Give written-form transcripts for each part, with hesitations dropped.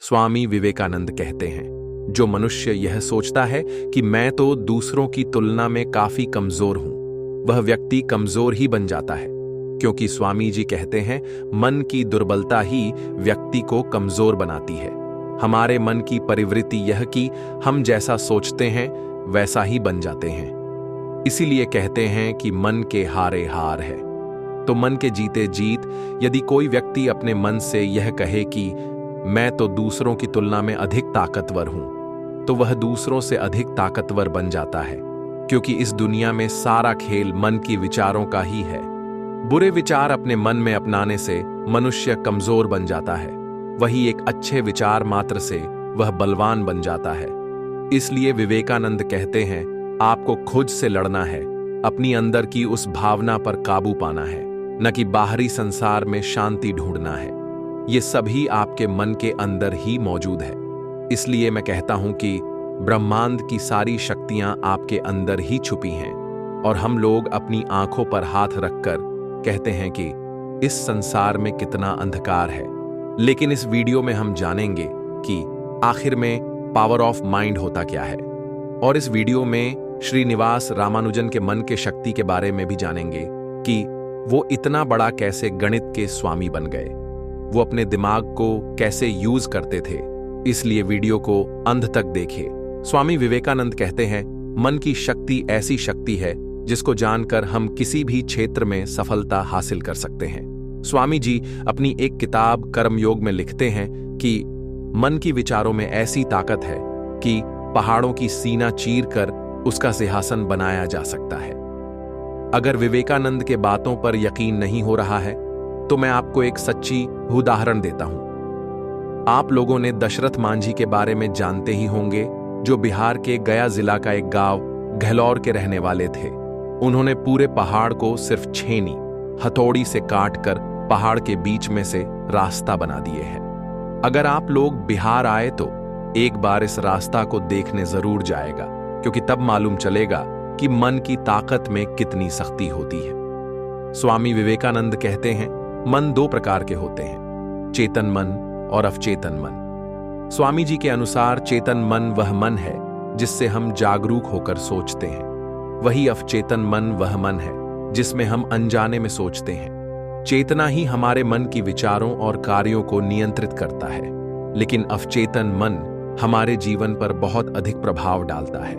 स्वामी विवेकानंद कहते हैं, जो मनुष्य यह सोचता है कि मैं तो दूसरों की तुलना में काफी कमजोर हूं, वह व्यक्ति कमजोर ही बन जाता है। क्योंकि स्वामी जी कहते हैं, मन की दुर्बलता ही व्यक्ति को कमजोर बनाती है। हमारे मन की प्रवृत्ति यह कि हम जैसा सोचते हैं वैसा ही बन जाते हैं। इसीलिए कहते हैं कि मन के हारे हार है। तो मन के जीते जीत यदि कोई व्यक्ति अपने मन से यह कहे कि मैं तो दूसरों की तुलना में अधिक ताकतवर हूं, तो वह दूसरों से अधिक ताकतवर बन जाता है। क्योंकि इस दुनिया में सारा खेल मन की विचारों का ही है। बुरे विचार अपने मन में अपनाने से मनुष्य कमजोर बन जाता है, वही एक अच्छे विचार मात्र से वह बलवान बन जाता है। इसलिए विवेकानंद कहते हैं, आपको खुद से लड़ना है, अपनी अंदर की उस भावना पर काबू पाना है, न कि बाहरी संसार में शांति ढूंढना है। ये सभी आपके मन के अंदर ही मौजूद है। इसलिए मैं कहता हूं कि ब्रह्मांड की सारी शक्तियां आपके अंदर ही छुपी हैं, और हम लोग अपनी आंखों पर हाथ रखकर कहते हैं कि इस संसार में कितना अंधकार है। लेकिन इस वीडियो में हम जानेंगे कि आखिर में पावर ऑफ माइंड होता क्या है, और इस वीडियो में श्रीनिवास रामानुजन के मन के शक्ति के बारे में भी जानेंगे कि वो इतना बड़ा कैसे गणित के स्वामी बन गए, वो अपने दिमाग को कैसे यूज करते थे। इसलिए वीडियो को अंत तक देखें। स्वामी विवेकानंद कहते हैं, मन की शक्ति ऐसी शक्ति है जिसको जानकर हम किसी भी क्षेत्र में सफलता हासिल कर सकते हैं। स्वामी जी अपनी एक किताब कर्मयोग में लिखते हैं कि मन की विचारों में ऐसी ताकत है कि पहाड़ों की सीना चीर कर उसका सिंहासन बनाया जा सकता है। अगर विवेकानंद के बातों पर यकीन नहीं हो रहा है तो मैं आपको एक सच्ची उदाहरण देता हूं। आप लोगों ने दशरथ मांझी के बारे में जानते ही होंगे, जो बिहार के गया जिला का एक गांव घलौर के रहने वाले थे। उन्होंने पूरे पहाड़ को सिर्फ छेनी हथौड़ी से काटकर पहाड़ के बीच में से रास्ता बना दिए हैं। अगर आप लोग बिहार आए तो एक बार इस रास्ता को देखने जरूर जाएगा, क्योंकि तब मालूम चलेगा कि मन की ताकत में कितनी सख्ती होती है। स्वामी विवेकानंद कहते हैं, मन दो प्रकार के होते हैं, चेतन मन और अवचेतन मन। स्वामी जी के अनुसार चेतन मन वह मन है जिससे हम जागरूक होकर सोचते हैं, वही अवचेतन मन वह मन है जिसमें हम अनजाने में सोचते हैं। चेतना ही हमारे मन की विचारों और कार्यों को नियंत्रित करता है, लेकिन अवचेतन मन हमारे जीवन पर बहुत अधिक प्रभाव डालता है।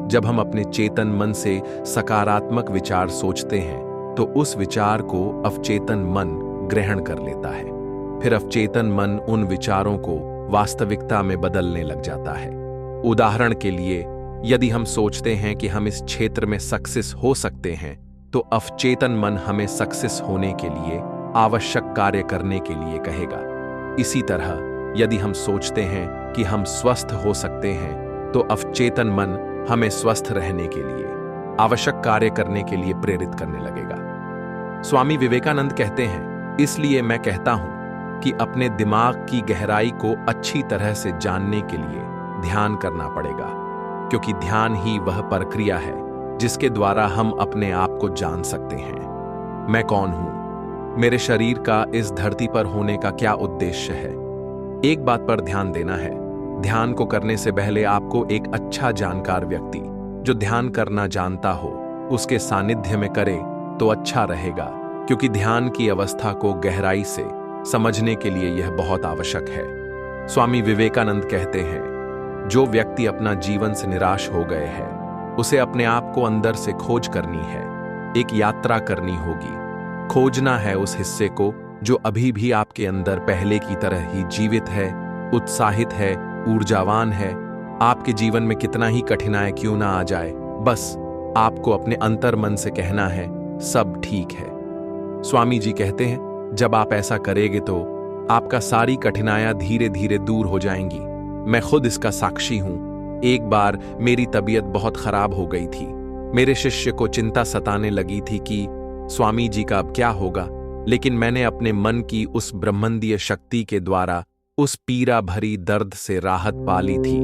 जब हम अपने चेतन मन से सकारात्मक विचार सोचते हैं तो उस विचार को अवचेतन मन ग्रहण कर लेता है। फिर अवचेतन मन उन विचारों को वास्तविकता में बदलने लग जाता है। उदाहरण के लिए, यदि हम सोचते हैं कि हम इस क्षेत्र में सक्सेस हो सकते हैं, तो अवचेतन मन हमें सक्सेस होने के लिए आवश्यक कार्य करने के लिए कहेगा। इसी तरह यदि हम सोचते हैं कि हम स्वस्थ हो सकते हैं, तो अवचेतन मन हमें स्वस्थ रहने के लिए आवश्यक कार्य करने के लिए प्रेरित करने लगेगा। स्वामी विवेकानंद कहते हैं, इसलिए मैं कहता हूं कि अपने दिमाग की गहराई को अच्छी तरह से जानने के लिए ध्यान करना पड़ेगा, क्योंकि ध्यान ही वह प्रक्रिया है जिसके द्वारा हम अपने आप को जान सकते हैं। मैं कौन हूं? मेरे शरीर का इस धरती पर होने का क्या उद्देश्य है? एक बात पर ध्यान देना है, ध्यान को करने से पहले आपको एक अच्छा जानकार व्यक्ति जो ध्यान करना जानता हो उसके सानिध्य में करे तो अच्छा रहेगा, क्योंकि ध्यान की अवस्था को गहराई से समझने के लिए यह बहुत आवश्यक है। स्वामी विवेकानंद कहते हैं, जो व्यक्ति अपना जीवन से निराश हो गए हैं, उसे अपने आप को अंदर से खोज करनी है, एक यात्रा करनी होगी। खोजना है उस हिस्से को जो अभी भी आपके अंदर पहले की तरह ही जीवित है, उत्साहित है, ऊर्जावान है। आपके जीवन में कितना ही कठिनाई क्यों ना आ जाए, बस आपको अपने अंतर मन से कहना है, सब ठीक है। स्वामी जी कहते हैं, जब आप ऐसा करेंगे तो आपका सारी कठिनाइयां धीरे धीरे दूर हो जाएंगी। मैं खुद इसका साक्षी हूं। एक बार मेरी तबीयत बहुत खराब हो गई थी। मेरे शिष्य को चिंता सताने लगी थी कि स्वामी जी का अब क्या होगा, लेकिन मैंने अपने मन की उस ब्रह्मांडीय शक्ति के द्वारा उस पीड़ा भरी दर्द से राहत पा ली थी।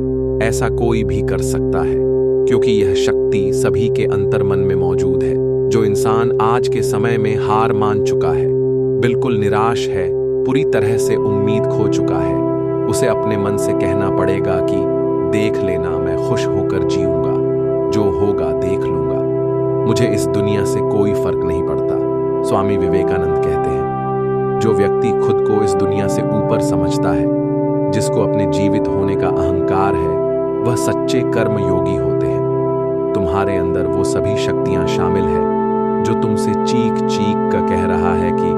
ऐसा कोई भी कर सकता है, क्योंकि यह शक्ति सभी के अंतर्मन में मौजूद है। जो इंसान आज के समय में हार मान चुका है, बिल्कुल निराश है, पूरी तरह से उम्मीद खो चुका है, उसे अपने मन से कहना पड़ेगा कि देख लेना, मैं खुश होकर जीऊंगा, जो होगा देख लूंगा, मुझे इस दुनिया से कोई फर्क नहीं पड़ता। स्वामी विवेकानंद कहते हैं, जो व्यक्ति खुद को इस दुनिया से ऊपर समझता है, जिसको अपने जीवित होने का अहंकार है, वह सच्चे कर्म योगी होते हैं। तुम्हारे अंदर वो सभी शक्तियां शामिल है जो तुमसे चीख चीख कर कह रहा है कि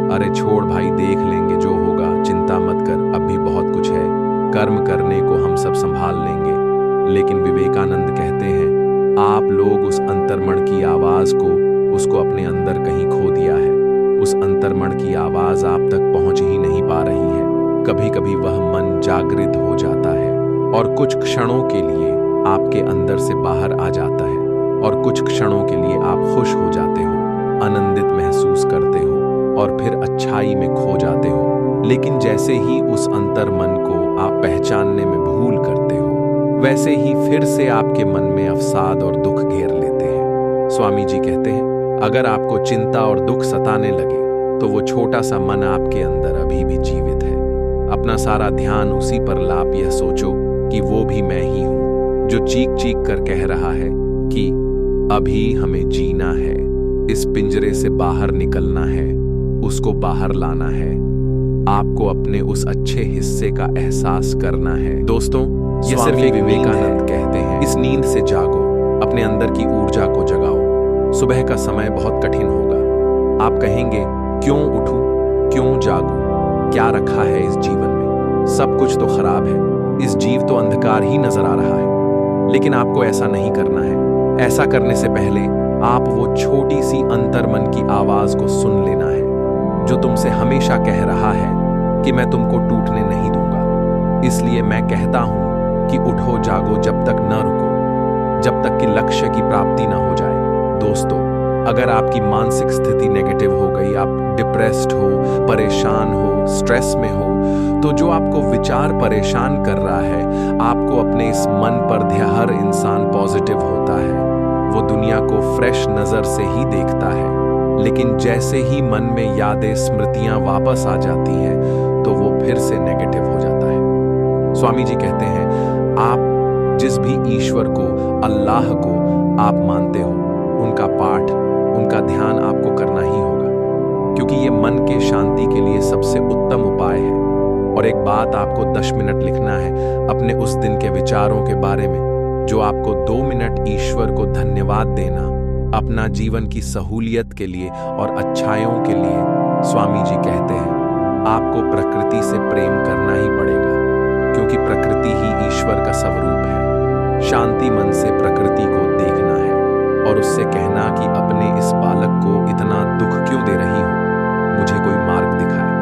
अरे छोड़ भाई, देख लेंगे जो होगा, चिंता मत कर, अब भी बहुत कुछ है, कर्म करने को हम सब संभाल लेंगे। लेकिन विवेकानंद कहते हैं, आप लोग उस अंतर्मन की आवाज को, उसको अपने अंदर कहीं खो दिया है। उस अंतर्मन की आवाज आप तक पहुंच ही नहीं पा रही है। कभी कभी वह मन जागृत हो जाता है और कुछ क्षणों के लिए आपके अंदर से बाहर आ जाता है, और कुछ क्षणों के लिए आप खुश हो जाते हो, आनंदित महसूस करते हो और फिर अच्छाई में खो जाते हो। लेकिन जैसे ही उस अंतर्मन को आप पहचानने में भूल करते हो, वैसे ही फिर से आपके मन में अवसाद और दुख घेर लेते हैं। स्वामी जी कहते हैं, अगर आपको चिंता और दुख सताने लगे तो वो छोटा सा मन आपके अंदर अभी भी जीवित है। अपना सारा ध्यान उसी पर लाप यह सोचो कि वो भी मैं ही हूं, जो चीख चीख कर कह रहा है कि अभी हमें जीना है, इस पिंजरे से बाहर निकलना है, उसको बाहर लाना है, आपको अपने उस अच्छे हिस्से का एहसास करना है। दोस्तों, ये सिर्फ एक विवेकानंद कहते हैं, इस नींद से जागो, अपने अंदर की ऊर्जा को जगाओ। सुबह का समय बहुत कठिन होगा, आप कहेंगे क्यों उठूं, क्यों जागूं, क्या रखा है इस जीवन में, सब कुछ तो खराब है, इस जीव तो अंधकार ही नजर आ रहा है। लेकिन आपको ऐसा नहीं करना है। ऐसा करने से पहले आप वो छोटी सी अंतर्मन की आवाज को सुन लेना है, जो तुमसे हमेशा कह रहा है कि मैं तुमको टूटने नहीं दूंगा। इसलिए मैं कहता हूं कि उठो जागो, जब तक न रुको, जब तक कि लक्ष्य की प्राप्ति न हो जाए। दोस्तों, अगर आपकी मानसिक स्थिति नेगेटिव हो गई, आप डिप्रेस्ड हो, परेशान हो, स्ट्रेस में हो, तो जो आपको विचार परेशान कर रहा है, आपको अपने इस मन पर हर इंसान पॉजिटिव होता है, वो दुनिया को फ्रेश नजर से ही देखता है। लेकिन जैसे ही मन में यादें, स्मृतियां वापस आ जाती हैं, तो वो फिर से नेगेटिव हो जाता है। स्वामी जी कहते हैं, आप जिस भी ईश्वर को, अल्लाह को आप मानते हो, उनका पाठ, उनका ध्यान आपको करना ही होगा, क्योंकि ये मन के शांति के लिए सबसे उत्तम उपाय है। और एक बात आपको 10 मिनट लिखना है अपने उस दिन के विचारों के बारे में, जो आपको 2 मिनट ईश्वर को धन्यवाद देना, अपना जीवन की सहूलियत के लिए और अच्छाइयों के लिए। स्वामी जी कहते हैं, आपको प्रकृति से प्रेम करना ही पड़ेगा, क्योंकि प्रकृति ही ईश्वर का स्वरूप है। शांति मन से प्रकृति को देखना है और उससे कहना कि अपने इस बालक को इतना दुख क्यों दे रही हो, मुझे कोई मार्ग दिखाए।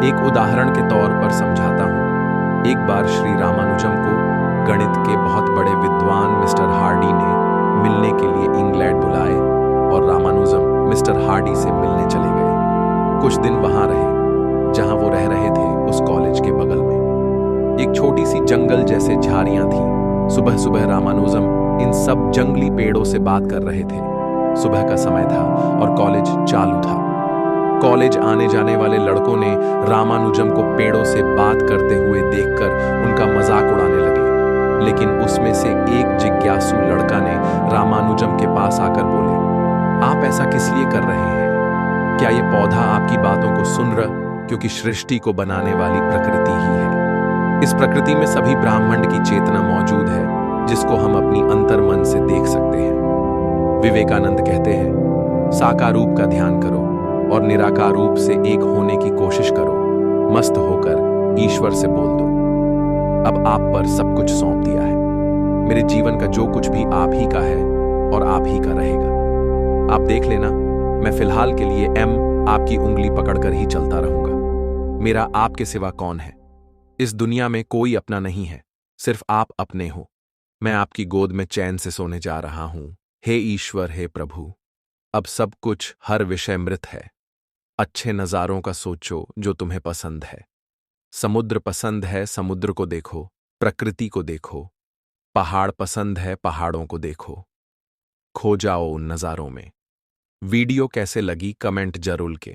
एक उदाहरण के तौर पर समझाता हूं। एक बार श्री रामानुजम को गणित के बहुत बड़े विद्वान मिस्टर हार्डी ने मिलने के लिए इंग्लैंड बुलाए, और रामानुजम मिस्टर हार्डी से मिलने चले गए। कुछ दिन वहां रहे, जहां वो रह रहे थे उस कॉलेज के बगल में एक छोटी सी जंगल जैसे झाड़ियां थीं। सुबह सुबह रामानुजम इन सब जंगली पेड़ों से बात कर रहे थे। सुबह का समय था और कॉलेज चालू था। कॉलेज आने जाने वाले लड़कों ने रामानुजम को पेड़ों से बात करते हुए देखकर उनका मजाक उड़ाने लगे। लेकिन उसमें से एक जिज्ञासु लड़का ने रामानुजम के पास आकर बोले, आप ऐसा किस लिए कर रहे हैं? क्या ये पौधा आपकी बातों को सुन रहा? क्योंकि सृष्टि को बनाने वाली प्रकृति ही है। इस प्रकृति में सभी ब्रह्मांड की चेतना मौजूद है, जिसको हम अपनी अंतर्मन से देख सकते हैं। विवेकानंद कहते हैं, साकार रूप का ध्यान करो और निराकार रूप से एक होने की कोशिश करो। मस्त होकर ईश्वर से बोल दो, अब आप पर सब कुछ सौंप दिया है। मेरे जीवन का जो कुछ भी आप ही का है और आप ही का रहेगा। आप देख लेना, मैं फिलहाल के लिए आपकी उंगली पकड़कर ही चलता रहूंगा। मेरा आपके सिवा कौन है? इस दुनिया में कोई अपना नहीं है, सिर्फ आप अपने हो। मैं आपकी गोद में चैन से सोने जा रहा हूं। हे ईश्वर, हे प्रभु, अब सब कुछ, हर विषय मृत है। अच्छे नजारों का सोचो जो तुम्हें पसंद है। समुद्र पसंद है, समुद्र को देखो। प्रकृति को देखो। पहाड़ पसंद है, पहाड़ों को देखो। खो जाओ उन नजारों में। वीडियो कैसे लगी कमेंट जरूर के।